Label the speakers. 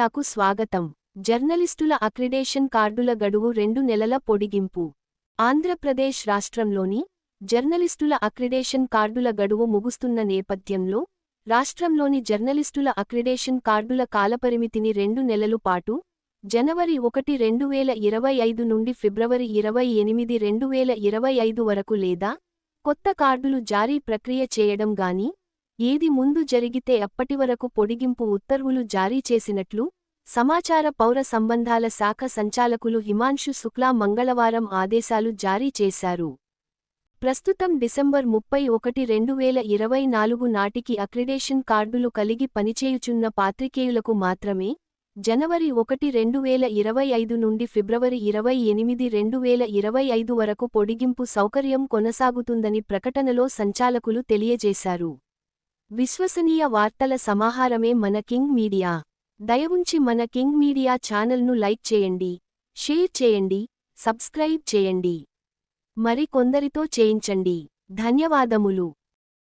Speaker 1: మీడియాకు స్వాగతం. జర్నలిస్టుల అక్రిడేషన్ కార్డుల గడువు 2 నెలల పొడిగింపు. ఆంధ్రప్రదేశ్ రాష్ట్రంలోని జర్నలిస్టుల అక్రిడేషన్ కార్డుల గడువు ముగుస్తున్న నేపథ్యంలో రాష్ట్రంలోని జర్నలిస్టుల అక్రిడేషన్ కార్డుల కాలపరిమితిని 2 నెలలు పాటు జనవరి 1, 2025 నుండి ఫిబ్రవరి 28, 2025 వరకు లేదా కొత్త కార్డులు జారీ ప్రక్రియ చేయడం గాని ఏది ముందు జరిగితే అప్పటివరకు పొడిగింపు ఉత్తర్వులు జారీ చేసినట్లు సమాచార పౌర సంబంధాల శాఖ సంచాలకులు హిమాంశు శుక్లా మంగళవారం ఆదేశాలు జారీ చేశారు. ప్రస్తుతం డిసెంబర్ 31, 2024 నాటికి అక్రిడేషన్ కార్డులు కలిగి పనిచేయుచున్న పాత్రికేయులకు మాత్రమే జనవరి 1, 2025 నుండి ఫిబ్రవరి 28, 2025 వరకు పొడిగింపు సౌకర్యం కొనసాగుతుందని ప్రకటనలో సంచాలకులు తెలియజేశారు. విశ్వసనీయ వార్తల సమాహారమే మన కింగ్ మీడియా. దయవుంచి మన కింగ్ మీడియా ఛానల్ను లైక్ చేయండి, షేర్ చేయండి, సబ్స్క్రైబ్ చేయండి. మరి కొందరితో చేయించండి. ధన్యవాదములు.